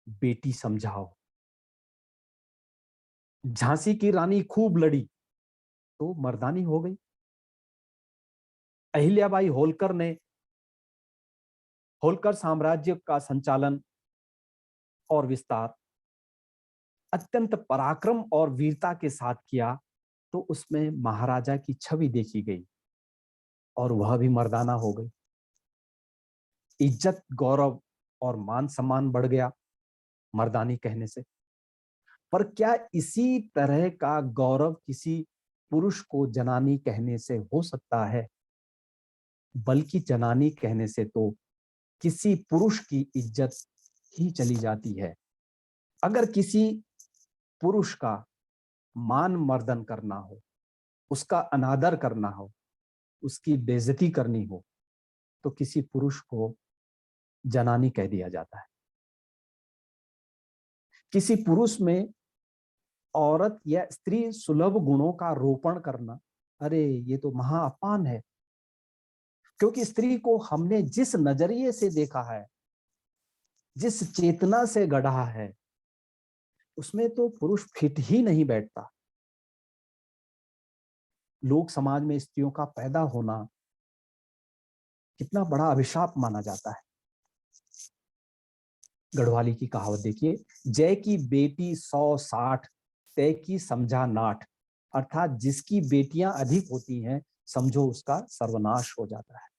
बेटी समझा हो। झांसी की रानी खूब लड़ी तो मर्दानी हो गई। अहिल्याबाई होलकर ने होलकर साम्राज्य का संचालन और विस्तार अत्यंत पराक्रम और वीरता के साथ किया, तो उसमें महाराजा की छवि देखी गई और वह भी मर्दाना हो गई। इज्जत, गौरव और मान सम्मान बढ़ गया मर्दानी कहने से। पर क्या इसी तरह का गौरव किसी पुरुष को जनानी कहने से हो सकता है? बल्कि जनानी कहने से तो किसी पुरुष की इज्जत ही चली जाती है। अगर किसी पुरुष का मान मर्दन करना हो, उसका अनादर करना हो, उसकी बेइज्जती करनी हो, तो किसी पुरुष को जनानी कह दिया जाता है। किसी पुरुष में औरत या स्त्री सुलभ गुणों का रोपण करना, अरे ये तो महाअपमान है। क्योंकि स्त्री को हमने जिस नजरिए से देखा है, जिस चेतना से गढ़ा है, उसमें तो पुरुष फिट ही नहीं बैठता। लोक समाज में स्त्रियों का पैदा होना कितना बड़ा अभिशाप माना जाता है। गढ़वाली की कहावत देखिए, जय की बेटी 100-60, तय की समझा नाट। अर्थात जिसकी बेटियां अधिक होती हैं, समझो उसका सर्वनाश हो जाता है।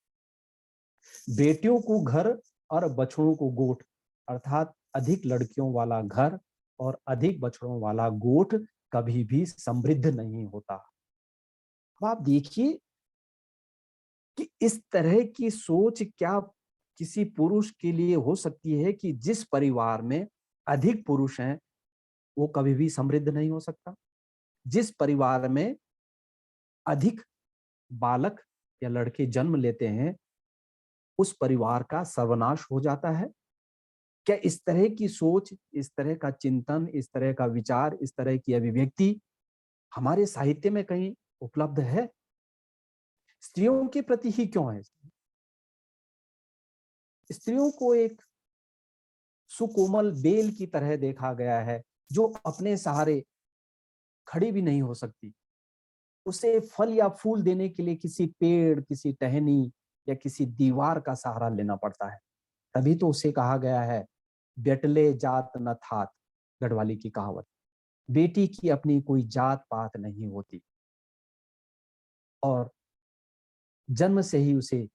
बेटियों को घर और बछड़ों को गोठ, अर्थात अधिक लड़कियों वाला घर और अधिक बछड़ों वाला गोठ कभी भी समृद्ध नहीं होता। अब आप देखिए कि इस तरह की सोच क्या किसी पुरुष के लिए हो सकती है कि जिस परिवार में अधिक पुरुष हैं वो कभी भी समृद्ध नहीं हो सकता। जिस परिवार में अधिक बालक या लड़के जन्म लेते हैं, उस परिवार का सर्वनाश हो जाता है। क्या इस तरह की सोच, इस तरह का चिंतन, इस तरह का विचार, इस तरह की अभिव्यक्ति हमारे साहित्य में कहीं उपलब्ध है? स्त्रियों के प्रति ही क्यों है? स्त्रियों को एक सुकोमल बेल की तरह देखा गया है जो अपने सहारे खड़ी भी नहीं हो सकती। उसे फल या फूल देने के लिए किसी पेड़, किसी टहनी या किसी दीवार का सहारा लेना पड़ता है। तभी तो उसे कहा गया है, बेटले जात न थात, गढ़वाली की कहावत। बेटी की अपनी कोई जात पात नहीं होती और जन्म से ही उसे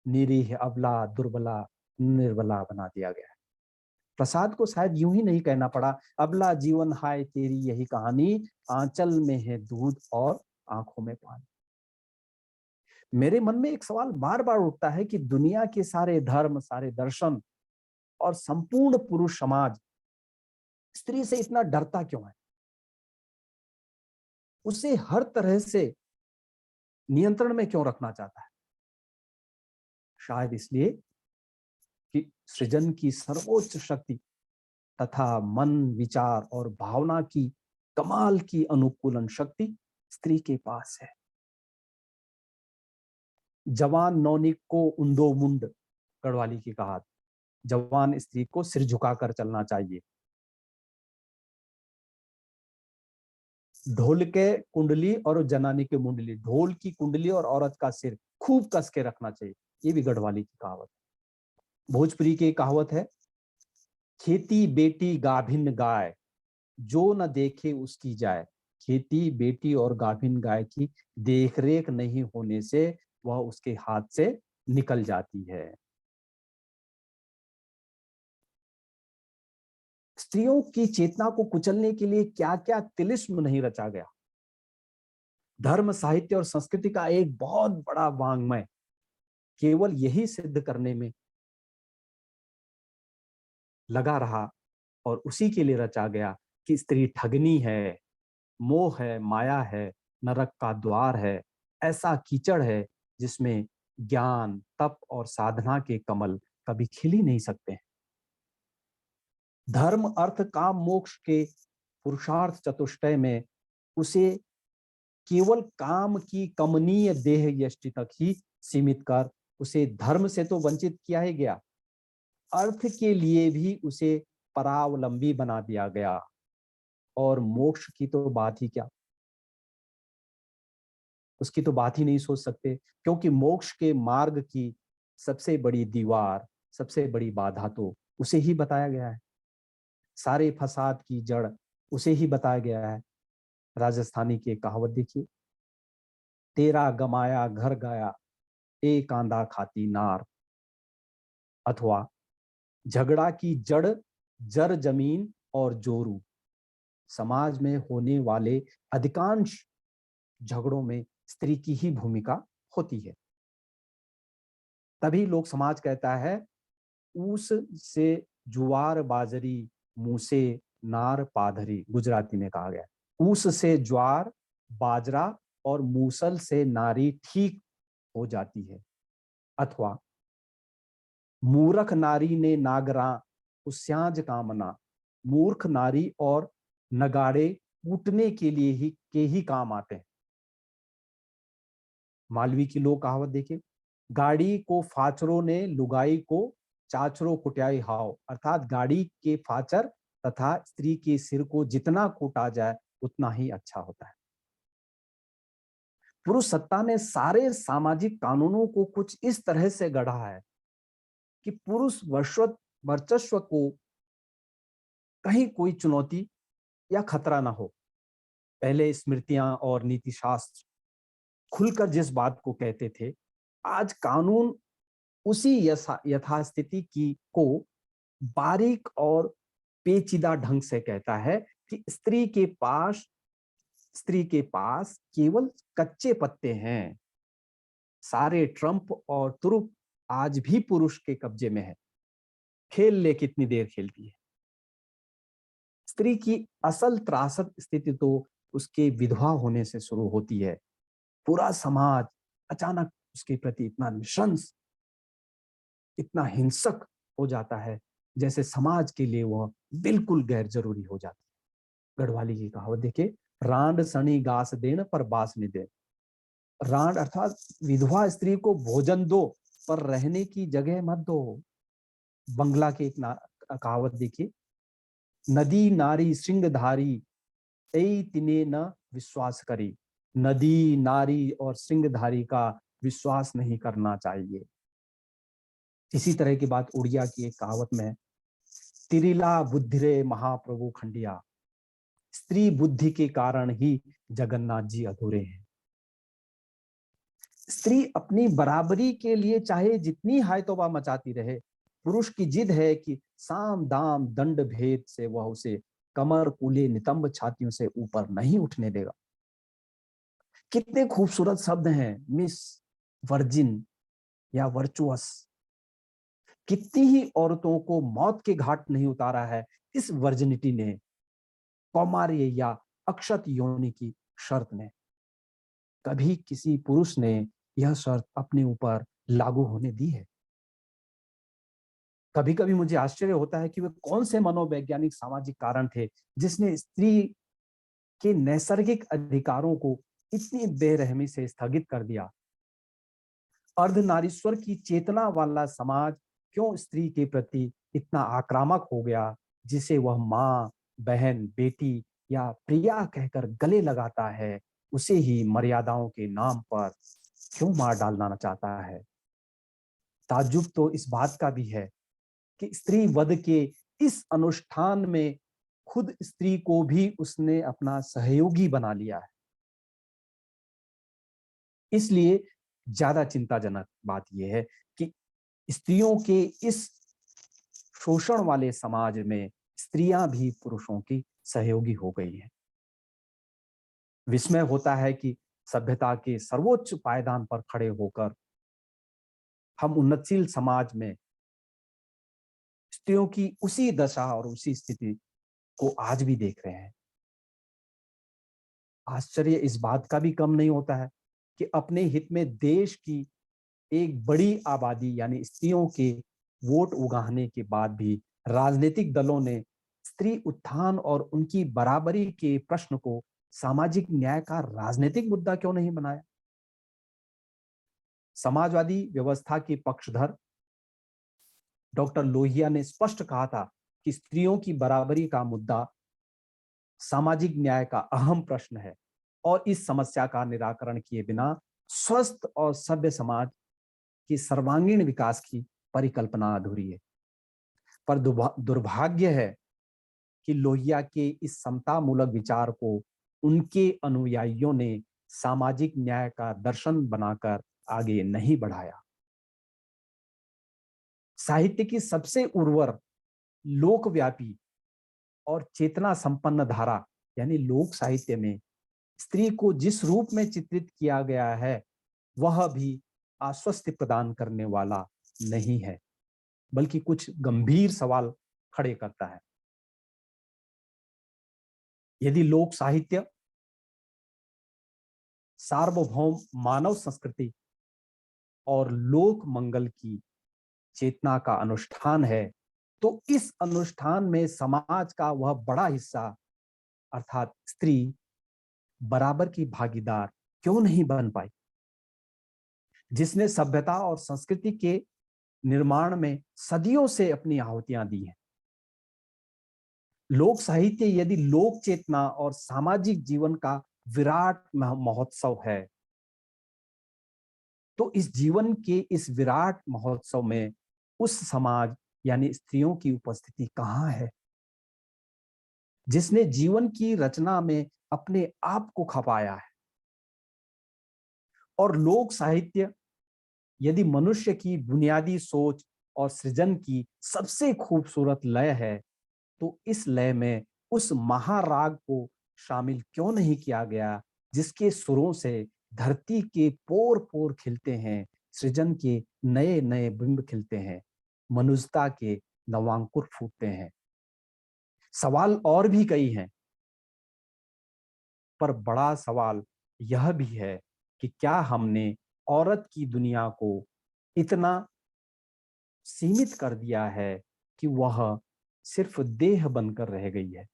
निरीह, अबला, दुर्बला, निर्बला बना दिया गया है। प्रसाद को शायद यूं ही नहीं कहना पड़ा, अबला जीवन हाय तेरी यही कहानी, आंचल में है दूध और आंखों में पानी। मेरे मन में एक सवाल बार बार उठता है कि दुनिया के सारे धर्म, सारे दर्शन और संपूर्ण पुरुष समाज स्त्री से इतना डरता क्यों है? उसे हर तरह से नियंत्रण में क्यों रखना चाहता है? शायद इसलिए कि सृजन की सर्वोच्च शक्ति तथा मन, विचार और भावना की कमाल की अनुकूलन शक्ति स्त्री के पास है। जवान नौनिक को उंदो मुंड, गढ़वाली की कहावत। जवान स्त्री को सिर झुकाकर चलना चाहिए। ढोल के कुंडली और जनानी के मुंडली, ढोल की कुंडली और औरत का सिर खूब कस के रखना चाहिए। ये भी गढ़वाली की कहावत। भोजपुरी की कहावत है, खेती बेटी गाभिन गाय, जो न देखे उसकी जाए। खेती बेटी और गाभिन गाय की देखरेख नहीं होने से वह उसके हाथ से निकल जाती है। स्त्रियों की चेतना को कुचलने के लिए क्या क्या तिलिस्म नहीं रचा गया। धर्म, साहित्य और संस्कृति का एक बहुत बड़ा वांग्मय केवल यही सिद्ध करने में लगा रहा और उसी के लिए रचा गया कि स्त्री ठगनी है, मोह है, माया है, नरक का द्वार है, ऐसा कीचड़ है जिसमें ज्ञान, तप और साधना के कमल कभी खिल ही नहीं सकते। धर्म, अर्थ, काम, मोक्ष के पुरुषार्थ चतुष्टय में उसे केवल काम की कमनीय देह यष्टि तक ही सीमित कर उसे धर्म से तो वंचित किया ही गया, अर्थ के लिए भी उसे परावलंबी बना दिया गया। और मोक्ष की तो बात ही क्या, उसकी तो बात ही नहीं सोच सकते, क्योंकि मोक्ष के मार्ग की सबसे बड़ी दीवार, सबसे बड़ी बाधा तो उसे ही बताया गया है। सारे फसाद की जड़ उसे ही बताया गया है। राजस्थानी की एक कहावत देखिए, तेरा गमाया घर गया, एक कांदा खाती नार। अथवा झगड़ा की जड़ जर जमीन और जोरू। समाज में होने वाले अधिकांश झगड़ों में स्त्री की ही भूमिका होती है। तभी लोग समाज कहता है, ऊस से जुआर बाजरी, मुंह से नार पाधरी। गुजराती में कहा गया, ऊस से ज्वार बाजरा और मूसल से नारी ठीक हो जाती है। अथवा मूर्ख नारी ने नागरा उस्याज कामना। मूर्ख नारी और नगाड़े कूटने के लिए ही काम आते हैं। मालवी की लोक कहावत देखिए, गाड़ी को फाचरों ने लुगाई को चाचरो कुट्याई हाव। अर्थात गाड़ी के फाचर तथा स्त्री के सिर को जितना कूटा जाए उतना ही अच्छा होता है। पुरुष सत्ता ने सारे सामाजिक कानूनों को कुछ इस तरह से गढ़ा है कि पुरुष वर्चस्व को कहीं कोई चुनौती या खतरा ना हो। पहले स्मृतियां और नीति शास्त्र खुलकर जिस बात को कहते थे, आज कानून उसी यथास्थिति की को बारीक और पेचीदा ढंग से कहता है कि स्त्री के पास केवल कच्चे पत्ते हैं। सारे ट्रंप और तुरुप आज भी पुरुष के कब्जे में है। खेल ले कितनी देर खेलती है। स्त्री की असल त्रासद स्थिति तो उसके विधवा होने से शुरू होती है। पूरा समाज अचानक उसके प्रति इतना निशंस, इतना हिंसक हो जाता है, जैसे समाज के लिए वह बिल्कुल गैर जरूरी हो जाती है। गढ़वाली की कहावत देखिए, रांड सनी घास देन पर बास नहीं दे। रांड अर्थात विधवा स्त्री को भोजन दो पर रहने की जगह मत दो। बंगला की एक कहावत देखिए, नदी नारी सिंहधारी तई तिने न विश्वास करी। नदी नारी और सिंहधारी का विश्वास नहीं करना चाहिए। इसी तरह की बात उड़िया की एक कहावत में, तिरिला बुद्धिरे महाप्रभु खंडिया। स्त्री बुद्धि के कारण ही जगन्नाथ जी अधूरे हैं। स्त्री अपनी बराबरी के लिए चाहे जितनी हाय तौबा मचाती रहे, पुरुष की जिद है कि साम दाम दंड भेद से वह उसे कमर कूले नितंब छातियों से ऊपर नहीं उठने देगा। कितने खूबसूरत शब्द हैं, मिस, वर्जिन या वर्चुअस। कितनी ही औरतों को मौत के घाट नहीं उतारा है इस वर्जिनिटी ने, कौमार्य या अक्षत योनि की शर्त ने। कभी किसी पुरुष ने यह शर्त अपने ऊपर लागू होने दी है? कभी कभी मुझे आश्चर्य होता है कि वे कौन से मनोवैज्ञानिक सामाजिक कारण थे जिसने स्त्री के नैसर्गिक अधिकारों को इतनी बेरहमी से स्थगित कर दिया। अर्धनारीश्वर की चेतना वाला समाज क्यों स्त्री के प्रति इतना आक्रामक हो गया, जिसे वह माँ, बहन, बेटी या प्रिया कहकर गले लगाता है, उसे ही मर्यादाओं के नाम पर क्यों मार डालना चाहता है। ताज्जुब तो इस बात का भी है कि स्त्री वध के इस अनुष्ठान में खुद स्त्री को भी उसने अपना सहयोगी बना लिया है। इसलिए ज्यादा चिंताजनक बात यह है कि स्त्रियों के इस शोषण वाले समाज में स्त्रियां भी पुरुषों की सहयोगी हो गई हैं। विस्मय होता है कि सभ्यता के सर्वोच्च पायदान पर खड़े होकर हम उन्नतशील समाज में स्त्रियों की उसी दशा और उसी स्थिति को आज भी देख रहे हैं। आश्चर्य इस बात का भी कम नहीं होता है कि अपने हित में देश की एक बड़ी आबादी यानी स्त्रियों के वोट उगाहने के बाद भी राजनीतिक दलों ने स्त्री उत्थान और उनकी बराबरी के प्रश्न को सामाजिक न्याय का राजनीतिक मुद्दा क्यों नहीं बनाया? समाजवादी व्यवस्था के पक्षधर डॉक्टर लोहिया ने स्पष्ट कहा था कि स्त्रियों की बराबरी का मुद्दा सामाजिक न्याय का अहम प्रश्न है और इस समस्या का निराकरण किए बिना स्वस्थ और सभ्य समाज के सर्वांगीण विकास की परिकल्पना अधूरी है। पर दुर्भाग्य है कि लोहिया के इस समतामूलक विचार को उनके अनुयायियों ने सामाजिक न्याय का दर्शन बनाकर आगे नहीं बढ़ाया। साहित्य की सबसे उर्वर, लोकव्यापी और चेतना संपन्न धारा यानी लोक साहित्य में स्त्री को जिस रूप में चित्रित किया गया है वह भी आश्वस्ति प्रदान करने वाला नहीं है, बल्कि कुछ गंभीर सवाल खड़े करता है। यदि लोक साहित्य सार्वभौम मानव संस्कृति और लोक मंगल की चेतना का अनुष्ठान है, तो इस अनुष्ठान में समाज का वह बड़ा हिस्सा अर्थात स्त्री बराबर की भागीदार क्यों नहीं बन पाई, जिसने सभ्यता और संस्कृति के निर्माण में सदियों से अपनी आहुतियां दी हैं। लोक साहित्य यदि लोक चेतना और सामाजिक जीवन का विराट महोत्सव है, तो इस जीवन के इस विराट महोत्सव में उस समाज यानी स्त्रियों की उपस्थिति कहाँ है, जिसने जीवन की रचना में अपने आप को खपाया है। और लोक साहित्य यदि मनुष्य की बुनियादी सोच और सृजन की सबसे खूबसूरत लय है, तो इस लय में उस महाराग को शामिल क्यों नहीं किया गया जिसके सुरों से धरती के पोर पोर खिलते हैं, सृजन के नए नए बिंब खिलते हैं, मनुष्यता के नवांकुर फूटते हैं। सवाल और भी कई हैं, पर बड़ा सवाल यह भी है कि क्या हमने औरत की दुनिया को इतना सीमित कर दिया है कि वह सिर्फ देह बनकर रह गई है।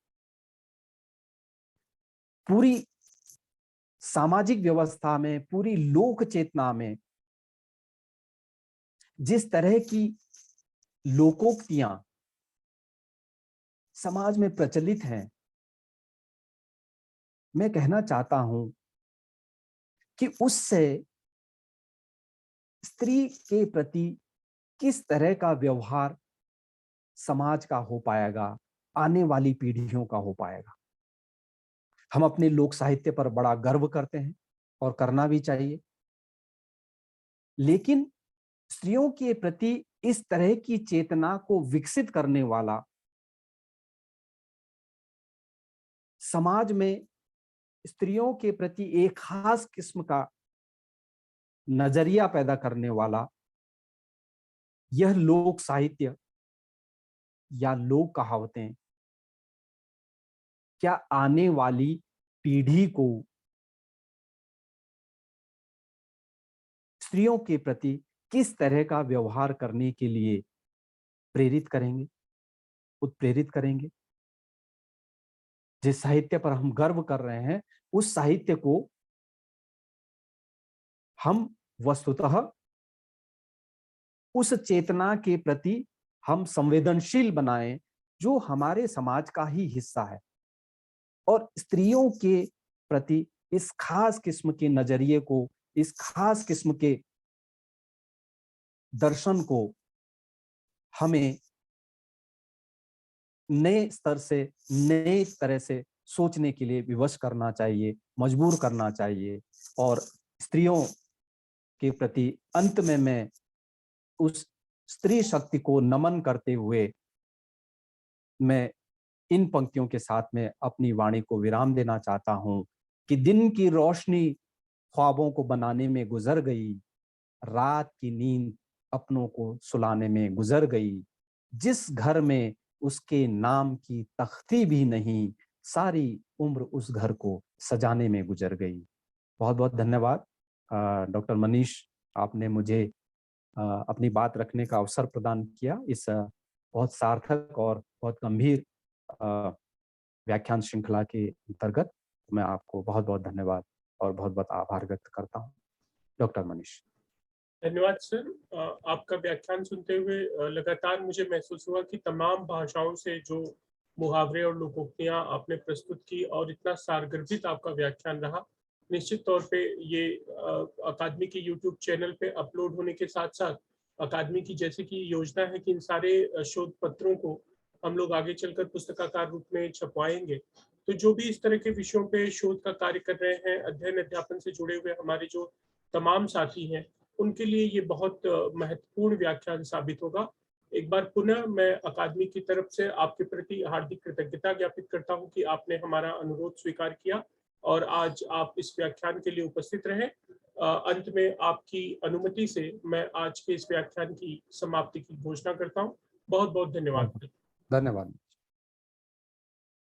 पूरी सामाजिक व्यवस्था में, पूरी लोक चेतना में जिस तरह की लोकोक्तियां समाज में प्रचलित हैं, मैं कहना चाहता हूं कि उससे स्त्री के प्रति किस तरह का व्यवहार समाज का हो पाएगा, आने वाली पीढ़ियों का हो पाएगा। हम अपने लोक साहित्य पर बड़ा गर्व करते हैं और करना भी चाहिए, लेकिन स्त्रियों के प्रति इस तरह की चेतना को विकसित करने वाला, समाज में स्त्रियों के प्रति एक खास किस्म का नजरिया पैदा करने वाला यह लोक साहित्य या लोक कहावतें क्या आने वाली पीढ़ी को स्त्रियों के प्रति किस तरह का व्यवहार करने के लिए प्रेरित करेंगे, उत्प्रेरित करेंगे? जिस साहित्य पर हम गर्व कर रहे हैं, उस साहित्य को हम वस्तुतः उस चेतना के प्रति हम संवेदनशील बनाएं जो हमारे समाज का ही हिस्सा है, और स्त्रियों के प्रति इस खास किस्म के नजरिए को, इस खास किस्म के दर्शन को हमें नए स्तर से, नए तरह से सोचने के लिए विवश करना चाहिए, मजबूर करना चाहिए। और स्त्रियों के प्रति अंत में मैं उस स्त्री शक्ति को नमन करते हुए मैं इन पंक्तियों के साथ में अपनी वाणी को विराम देना चाहता हूं कि दिन की रोशनी ख्वाबों को बनाने में गुजर गई, रात की नींद अपनों को सुलाने में गुजर गई, जिस घर में उसके नाम की तख्ती भी नहीं, सारी उम्र उस घर को सजाने में गुजर गई। बहुत बहुत धन्यवाद डॉक्टर मनीष, आपने मुझे अपनी बात रखने का अवसर प्रदान किया इस बहुत सार्थक और बहुत गंभीर व्याख्यान श्रृंखला के अंतर्गत मैं आपको बहुत-बहुत धन्यवाद और बहुत-बहुत आभार व्यक्त करता हूँ। डॉक्टर मनीष। धन्यवाद सर। आपका व्याख्यान सुनते हुए लगातार मुझे महसूस हुआ कि तमाम भाषाओं से जो मुहावरे और लोकोक्तियां आपने प्रस्तुत की और इतना सारगर्भित आपका व्याख्यान रहा, निश्चित तौर पे ये अकादमी के यूट्यूब चैनल पे अपलोड होने के साथ साथ अकादमी की जैसे कि योजना है कि इन सारे शोध पत्रों को हम लोग आगे चलकर पुस्तकाकार रूप में छपवाएंगे। तो जो भी इस तरह के विषयों पे शोध का कार्य कर रहे हैं, अध्ययन अध्यापन से जुड़े हुए हमारे जो तमाम साथी हैं, उनके लिए ये बहुत महत्वपूर्ण व्याख्यान साबित होगा। एक बार पुनः मैं अकादमी की तरफ से आपके प्रति हार्दिक कृतज्ञता ज्ञापित करता हूं कि आपने हमारा अनुरोध स्वीकार किया और आज आप इस व्याख्यान के लिए उपस्थित रहे। अंत में आपकी अनुमति से मैं आज के इस व्याख्यान की समाप्ति की घोषणा करता हूं। बहुत बहुत धन्यवाद। धन्यवाद।